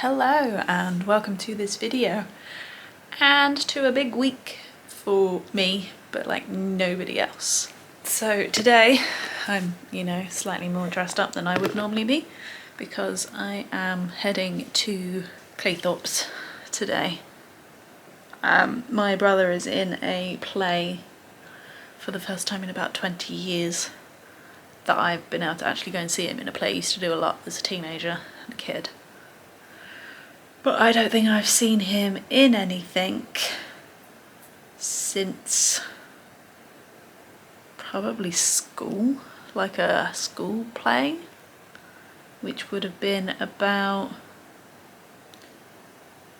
Hello and welcome to this video and to a big week for me, but like nobody else. So today I'm, slightly more dressed up than I would normally be because I am heading to Cleethorpes today. My brother is in a play for the first time in about 20 years that I've been able to actually go and see him in a play. I used to do a lot as a teenager and a kid. But I don't think I've seen him in anything since probably school, like a school play, which would have been about,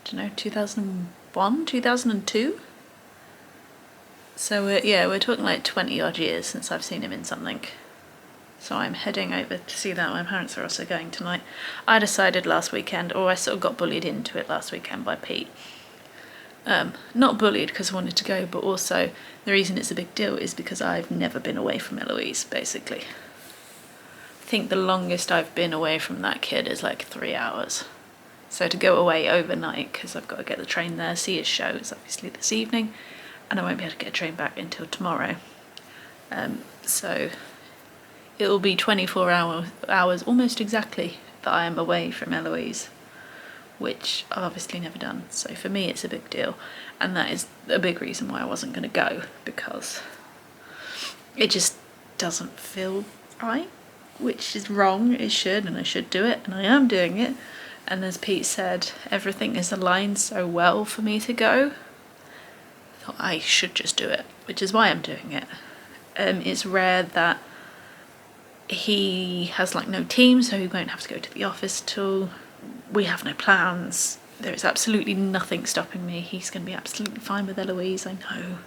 2001, 2002. So we're talking like 20 odd years since I've seen him in something. So I'm heading over to see that. My parents are also going tonight. I decided last weekend, or I sort of got bullied into it last weekend by Pete. Not bullied because I wanted to go, but also the reason it's a big deal is because I've never been away from Eloise, basically. I think the longest I've been away from that kid is like 3 hours. So to go away overnight, because I've got to get the train there, see his show, it's obviously this evening, and I won't be able to get a train back until tomorrow. So it'll be 24 hours almost exactly that I am away from Eloise, which I've obviously never done. So for me it's a big deal, and that is a big reason why I wasn't going to go, because it just doesn't feel right, which is wrong. It should, and I should do it, and I am doing it. And as Pete said, everything is aligned so well for me to go. I thought I should just do it, which is why I'm doing it. It's rare that he has like no team, so he won't have to go to the office at all. We have no plans. There is absolutely nothing stopping me. He's going to be absolutely fine with Eloise, I know.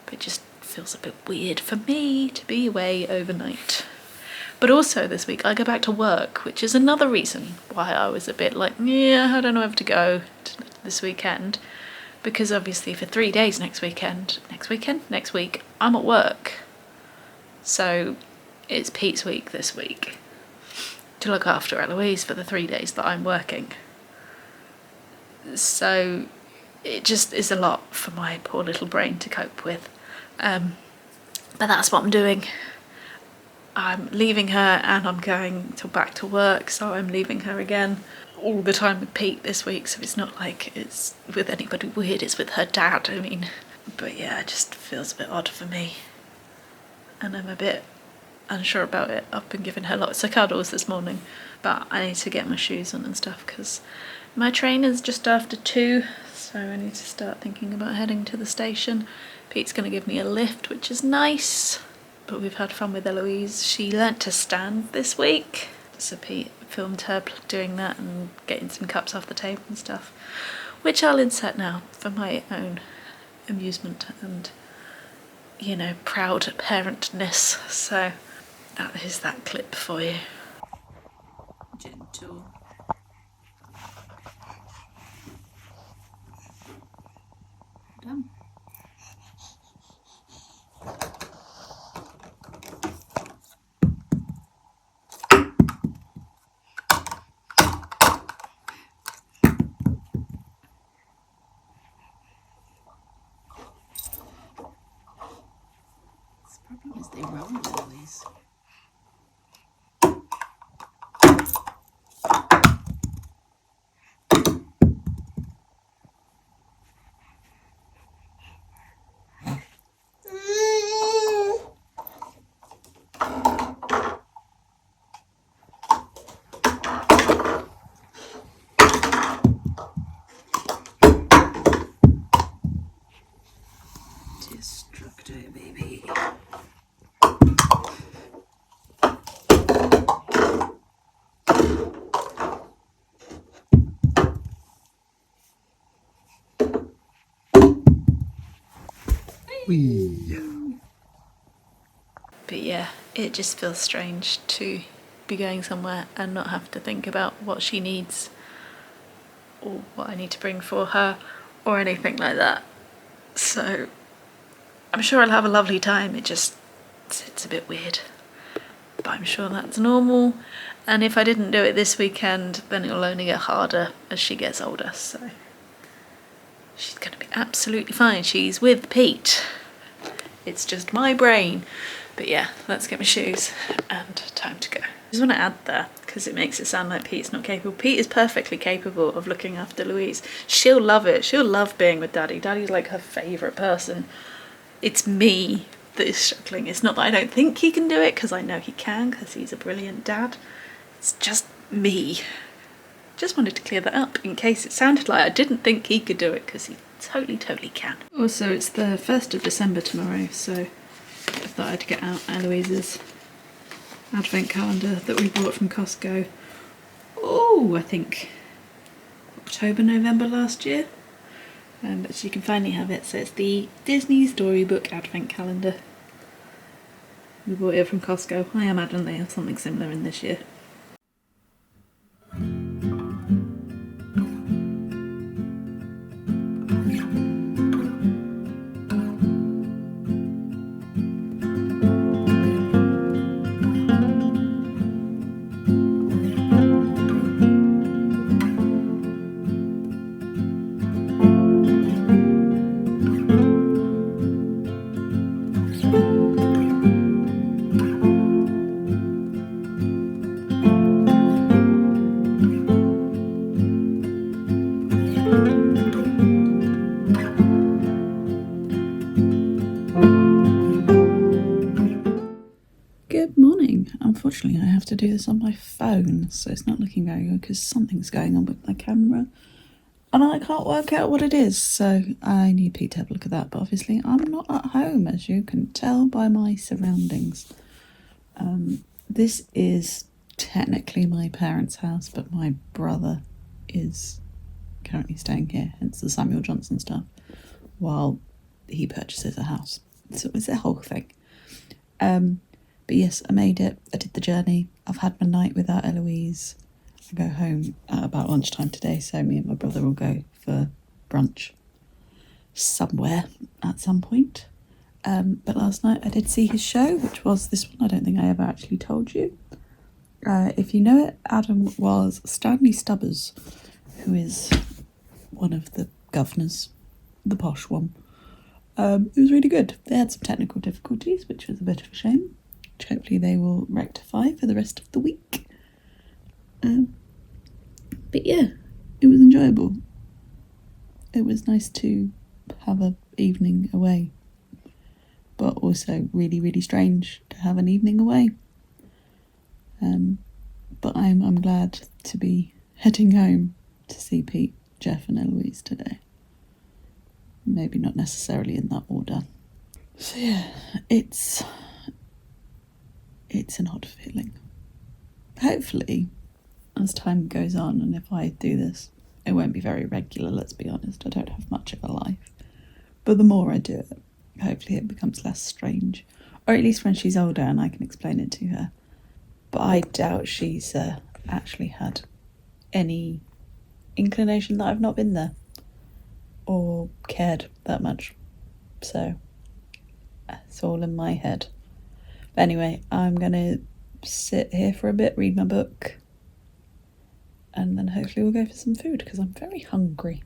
But it just feels a bit weird for me to be away overnight. But also this week I go back to work, which is another reason why I was a bit like, yeah, I don't know if to go this weekend. Because obviously for 3 days next week, I'm at work. So it's Pete's week this week to look after Eloise for the 3 days that I'm working. So it just is a lot for my poor little brain to cope with. But that's what I'm doing. I'm leaving her and I'm going back to work, so I'm leaving her again all the time with Pete this week, so it's not like it's with anybody weird, it's with her dad, But yeah, it just feels a bit odd for me. And I'm a bit unsure about it. I've been giving her lots of cuddles this morning, but I need to get my shoes on and stuff because my train is just after 2, so I need to start thinking about heading to the station. Pete's going to give me a lift, which is nice, but we've had fun with Eloise. She learnt to stand this week, so Pete filmed her doing that and getting some cups off the table and stuff, which I'll insert now for my own amusement and, proud parentness. So that is that clip for you. Gentle. Done. The problem is they roll all these. Destructo, baby. But yeah, it just feels strange to be going somewhere and not have to think about what she needs or what I need to bring for her or anything like that. So I'm sure I'll have a lovely time. It's a bit weird, but I'm sure that's normal. And if I didn't do it this weekend, then it'll only get harder as she gets older, so she's going to be absolutely fine. She's with Pete. It's just my brain. But yeah, let's get my shoes and time to go. I just want to add there, because it makes it sound like Pete's not capable. Pete is perfectly capable of looking after Louise. She'll love it. She'll love being with Daddy. Daddy's like her favourite person. It's me that is struggling. It's not that I don't think he can do it, because I know he can, because he's a brilliant dad. It's just me. Just wanted to clear that up in case it sounded like I didn't think he could do it, because he totally can. Also, it's the 1st of December tomorrow, so I thought I'd get out Eloise's advent calendar that we bought from Costco. Oh, I think October, November last year. But she can finally have it. So it's the Disney Storybook Advent Calendar. We bought it from Costco. I imagine they have something similar in this year. Good morning. Unfortunately, I have to do this on my phone, so it's not looking very good because something's going on with my camera and I can't work out what it is, so I need Pete to have a look at that. But obviously I'm not at home, as you can tell by my surroundings. This is technically my parents' house, but my brother is currently staying here, hence the Samuel Johnson stuff, while he purchases a house. So it's a whole thing. But yes, I made it. I did the journey. I've had my night without Eloise. I go home at about lunchtime today, so me and my brother will go for brunch somewhere at some point. But last night I did see his show, which was this one. I don't think I ever actually told you. If you know it, Adam was Stanley Stubbers, who is one of the governors, the posh one. It was really good. They had some technical difficulties, which was a bit of a shame, which hopefully they will rectify for the rest of the week. But yeah, it was enjoyable. It was nice to have an evening away, but also really, really strange to have an evening away. But I'm glad to be heading home to see Pete, Jeff and Eloise today. Maybe not necessarily in that order. So yeah, it's an odd feeling. Hopefully, as time goes on, and if I do this, it won't be very regular, let's be honest. I don't have much of a life. But the more I do it, hopefully it becomes less strange. Or at least when she's older and I can explain it to her. But I doubt she's actually had any inclination that I've not been there or cared that much. So it's all in my head. But anyway, I'm going to sit here for a bit, read my book, and then hopefully we'll go for some food because I'm very hungry.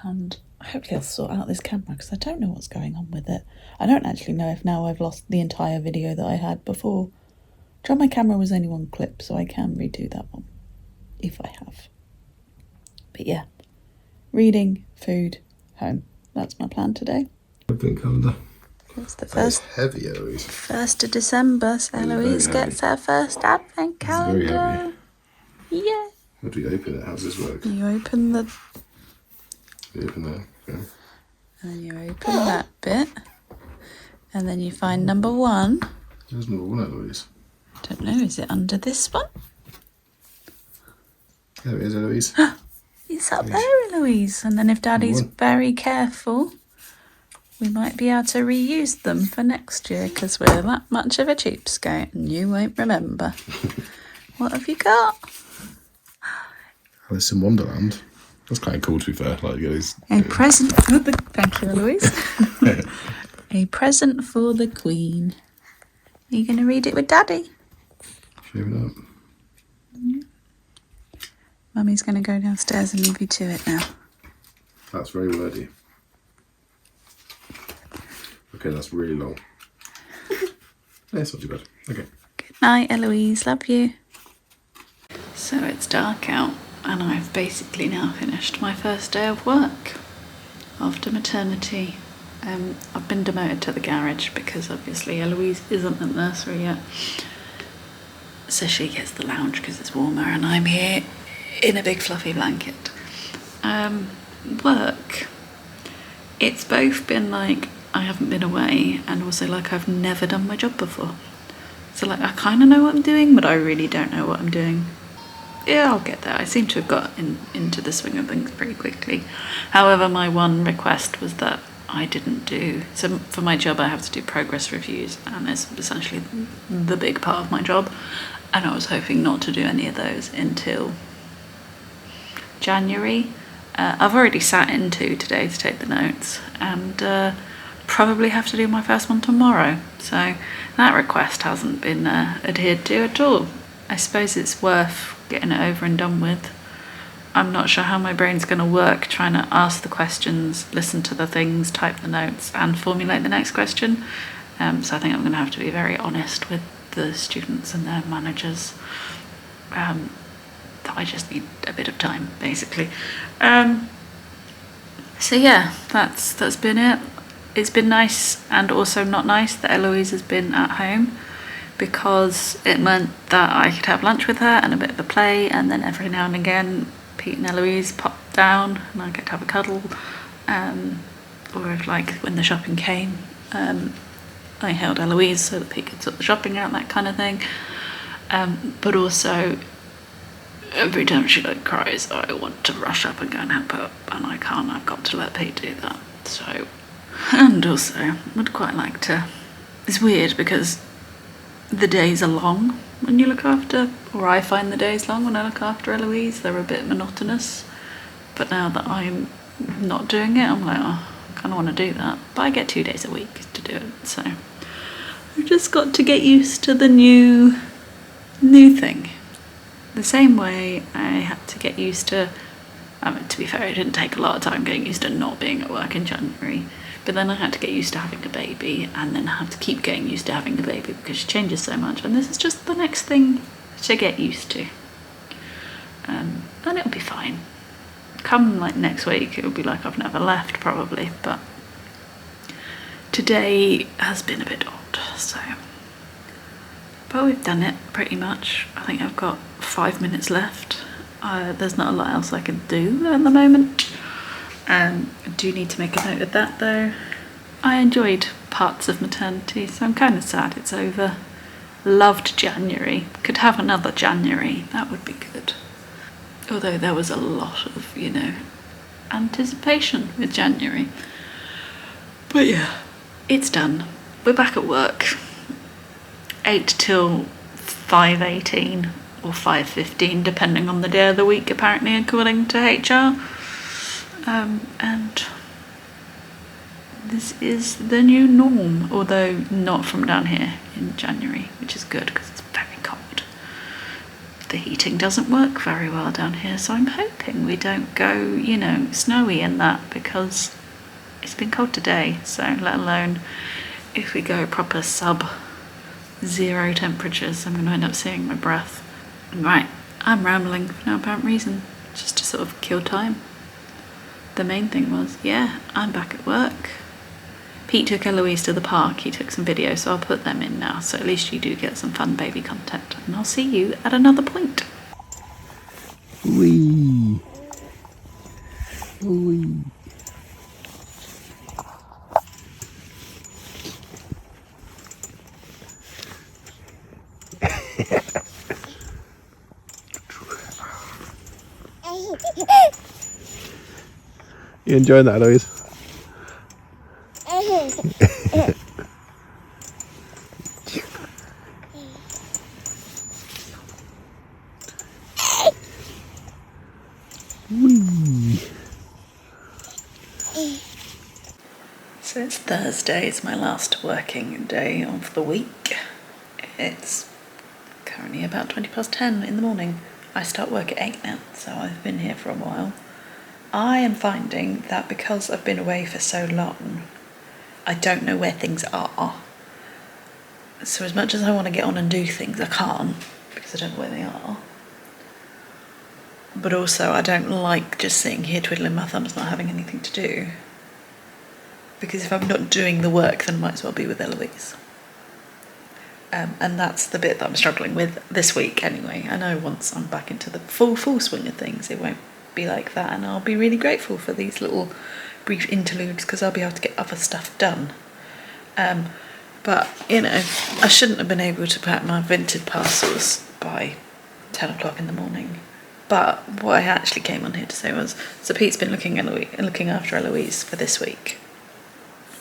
And hopefully I'll sort out this camera because I don't know what's going on with it. I don't actually know if now I've lost the entire video that I had before. On my camera was only one clip, so I can redo that one if I have. But yeah, reading, food, home. That's my plan today. Advent calendar. It's the first. Heavy, Eloise. 1st of December, so Eloise gets her first advent calendar. It's very heavy. Yeah. How do you open it? How does this work? You open the. You open there. Okay. And then you open that bit, and then you find number 1. There's number 1, Eloise. Don't know. Is it under this one? There it is, Eloise. It's up there, Eloise. And then if Daddy's very careful, we might be able to reuse them for next year because we're that much of a cheapskate and you won't remember. What have you got? Alice in Wonderland. That's kind of cool, to be fair. Like, a present for the... Thank you, Eloise. A present for the Queen. Are you going to read it with Daddy? Shave it up. Mummy's going to go downstairs and leave you to it now. That's very wordy. Okay, that's really long. Yeah, it's not too bad. Okay. Good night, Eloise. Love you. So it's dark out and I've basically now finished my first day of work after maternity. I've been demoted to the garage because obviously Eloise isn't at nursery yet. So she gets the lounge because it's warmer and I'm here in a big fluffy blanket. Work. It's both been like I haven't been away and also like I've never done my job before. So like I kind of know what I'm doing, but I really don't know what I'm doing. Yeah, I'll get there. I seem to have got into the swing of things pretty quickly. However, my one request was that I didn't do... So for my job, I have to do progress reviews, and it's essentially the big part of my job. And I was hoping not to do any of those until January. I've already sat in two today to take the notes, and probably have to do my first one tomorrow. So that request hasn't been adhered to at all. I suppose it's worth getting it over and done with. I'm not sure how my brain's going to work trying to ask the questions, listen to the things, type the notes and formulate the next question. So I think I'm going to have to be very honest with the students and their managers. That I just need a bit of time, basically. So yeah, that's been it. It's been nice and also not nice that Eloise has been at home, because it meant that I could have lunch with her and a bit of a play, and then every now and again Pete and Eloise pop down and I get to have a cuddle, or if, like when the shopping came, I held Eloise so that Pete could sort the shopping out, that kind of thing. But also every time she like cries I want to rush up and go and help her, and I can't. I've got to let Pete do that. So, and also would quite like to... It's weird because the days are long when you look after, or I find the days long when I look after Eloise. They're a bit monotonous, but now that I'm not doing it, I'm like, oh, I kind of want to do that. But I get 2 days a week to do it, so I've just got to get used to the new thing. The same way I had to get used to, to be fair, it didn't take a lot of time getting used to not being at work in January. But then I had to get used to having a baby, and then I had to keep getting used to having a baby because she changes so much. And this is just the next thing to get used to. And it'll be fine. Come like next week, it'll be like I've never left probably, but today has been a bit odd, so. But we've done it pretty much. I think I've got 5 minutes left. There's not a lot else I can do at the moment. I do need to make a note of that though. I enjoyed parts of maternity, so I'm kind of sad it's over. Loved January. Could have another January, that would be good. Although there was a lot of, anticipation with January. But yeah, it's done. We're back at work. 8 till 5:18 or 5:15, depending on the day of the week, apparently, according to HR. And this is the new norm, although not from down here in January, which is good because it's very cold. The heating doesn't work very well down here, so I'm hoping we don't go, snowy in that, because it's been cold today, so let alone if we go proper sub-zero temperatures, I'm going to end up seeing my breath. Right, I'm rambling for no apparent reason, just to sort of kill time. The main thing was, yeah, I'm back at work. Pete took Eloise to the park. He took some videos, so I'll put them in now. So at least you do get some fun baby content. And I'll see you at another point. Wee. Wee. You enjoying that, Eloise? So it's Thursday, it's my last working day of the week. It's currently about 10:20 in the morning. I start work at 8 now, so I've been here for a while. I am finding that because I've been away for so long, I don't know where things are. So as much as I want to get on and do things, I can't, because I don't know where they are. But also, I don't like just sitting here twiddling my thumbs, not having anything to do. Because if I'm not doing the work, then I might as well be with Eloise. And that's the bit that I'm struggling with this week anyway. I know once I'm back into the full swing of things, it won't be like that, and I'll be really grateful for these little brief interludes because I'll be able to get other stuff done. But, you know, I shouldn't have been able to pack my vintage parcels by 10 o'clock in the morning. But what I actually came on here to say was, so Pete's been looking after Eloise for this week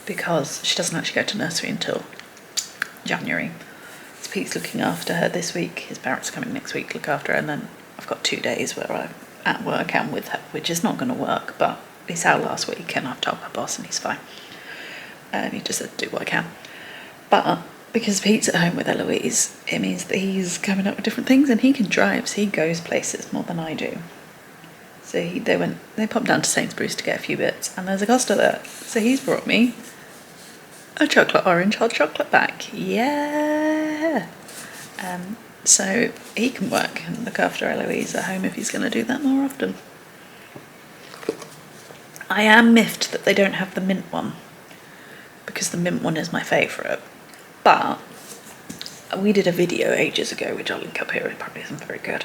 because she doesn't actually go to nursery until January. So Pete's looking after her this week. His parents are coming next week to look after her, and then I've got 2 days where I'm at work and with her, which is not going to work, but it's out last week and I've told my boss and he's fine. He just said to do what I can. But because Pete's at home with Eloise, it means that he's coming up with different things, and he can drive, so he goes places more than I do. So they popped down to Sainsbury's to get a few bits, and there's a Costa there. So he's brought me a orange hot chocolate back. Yeah. So he can work and look after Eloise at home if he's going to do that more often. I am miffed that they don't have the mint one, because the mint one is my favourite. But we did a video ages ago, which I'll link up here, it probably isn't very good,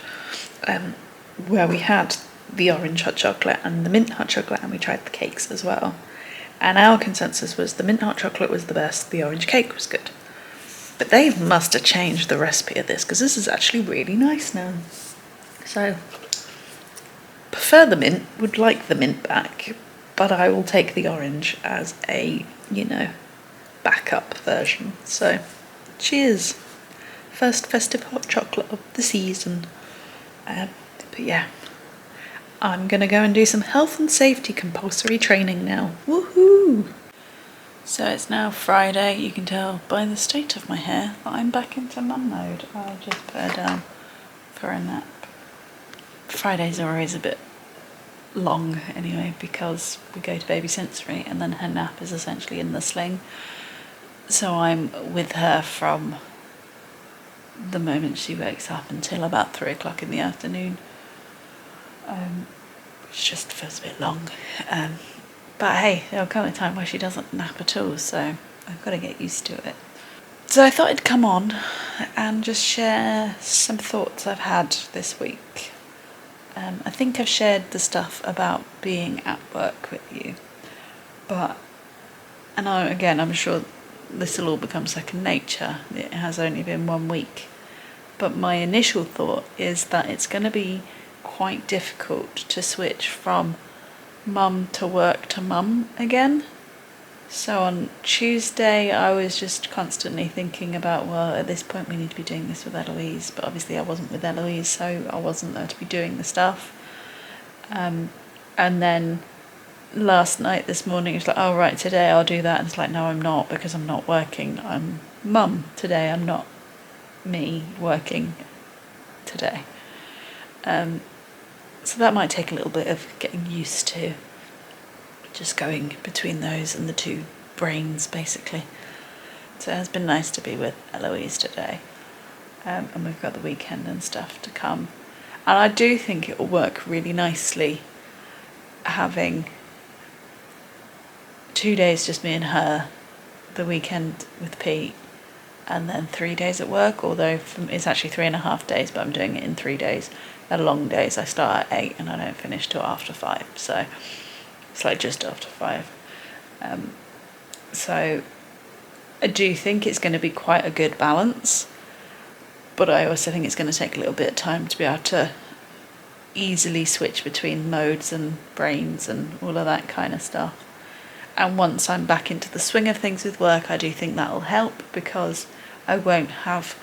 where we had the orange hot chocolate and the mint hot chocolate, and we tried the cakes as well. And our consensus was the mint hot chocolate was the best, the orange cake was good. But they must have changed the recipe of this, because this is actually really nice now. So, prefer the mint, would like the mint back, but I will take the orange as a, backup version. So, cheers. First festive hot chocolate of the season. But yeah, I'm going to go and do some health and safety compulsory training now. Woohoo! So it's now Friday. You can tell by the state of my hair that I'm back into mum mode. I'll just put her down for a nap. Fridays are always a bit long anyway, because we go to baby sensory and then her nap is essentially in the sling. So I'm with her from the moment she wakes up until about 3 o'clock in the afternoon, which just feels a bit long. But hey, there'll come a time where she doesn't nap at all, so I've got to get used to it. So I thought I'd come on and just share some thoughts I've had this week. I think I've shared the stuff about being at work with you, I'm sure this will all become second nature. It has only been 1 week. But my initial thought is that it's going to be quite difficult to switch from mum to work to mum again. So on Tuesday I was just constantly thinking about, well, at this point we need to be doing this with Eloise, but obviously I wasn't with Eloise, so I wasn't there to be doing the stuff. And then last night, this morning, it's like, oh right, today I'll do that, and it's like, no, I'm not, because I'm not working. I'm mum today, I'm not me working today. So that might take a little bit of getting used to, just going between those and the two brains, basically. So it has been nice to be with Eloise today, and we've got the weekend and stuff to come. And I do think it will work really nicely having 2 days just me and her, the weekend with Pete, and then 3 days at work, although it's actually 3.5 days, but I'm doing it in 3 days. They're long days. I start at 8 and I don't finish till after 5, so it's like just after 5. So I do think it's going to be quite a good balance, but I also think it's going to take a little bit of time to be able to easily switch between modes and brains and all of that kind of stuff. And once I'm back into the swing of things with work, I do think that'll help, because I won't have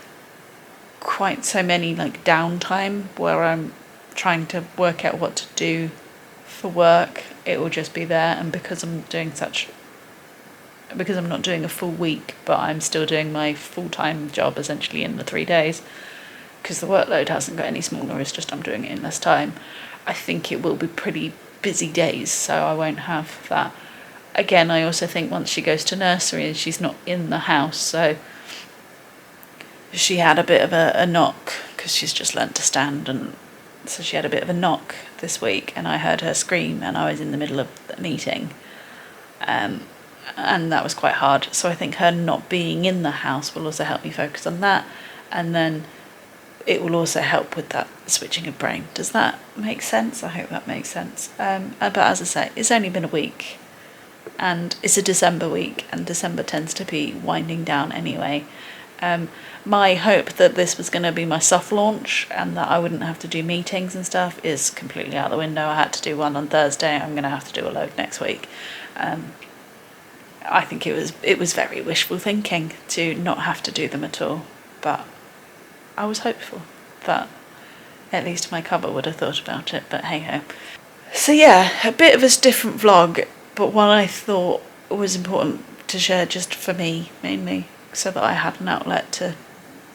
quite so many downtime where I'm trying to work out what to do for work. It will just be there, and because I'm not doing a full week, but I'm still doing my full-time job essentially in the 3 days, because the workload hasn't got any smaller, it's just I'm doing it in less time. I think it will be pretty busy days, so I won't have that. Again, I also think once she goes to nursery and she's not in the house, so she had a bit of a knock because she's just learnt to stand, and so she had a bit of a knock this week, and I heard her scream and I was in the middle of the meeting, and that was quite hard. So I think her not being in the house will also help me focus on that, and then it will also help with that switching of brain. Does that make sense? I hope that makes sense. But as I say, it's only been a week, and it's a December week, and December tends to be winding down anyway. My hope that this was going to be my soft launch and that I wouldn't have to do meetings and stuff is completely out the window. I had to do one on Thursday. I'm going to have to do a load next week. I think it was very wishful thinking to not have to do them at all, but I was hopeful that at least my cover would have thought about it, but hey ho. So yeah, a bit of a different vlog, but one I thought was important to share just for me mainly, so that I had an outlet to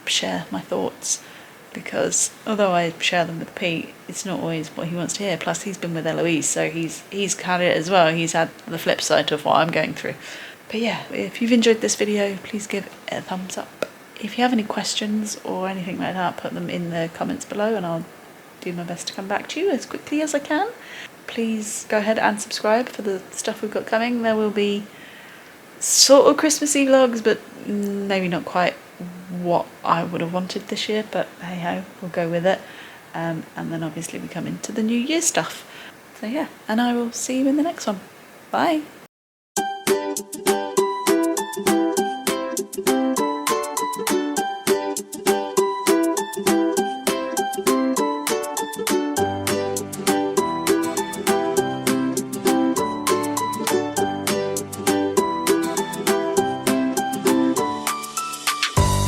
share my thoughts, because although I share them with Pete, it's not always what he wants to hear. Plus he's been with Eloise, so he's had it as well. He's had the flip side of what I'm going through. But yeah, if you've enjoyed this video, please give it a thumbs up. If you have any questions or anything like that, put them in the comments below and I'll do my best to come back to you as quickly as I can. Please go ahead and subscribe for the stuff we've got coming. There will be sort of Christmassy vlogs, but maybe not quite what I would have wanted this year, but hey ho, we'll go with it. And then obviously we come into the New Year stuff. So yeah, and I will see you in the next one. Bye.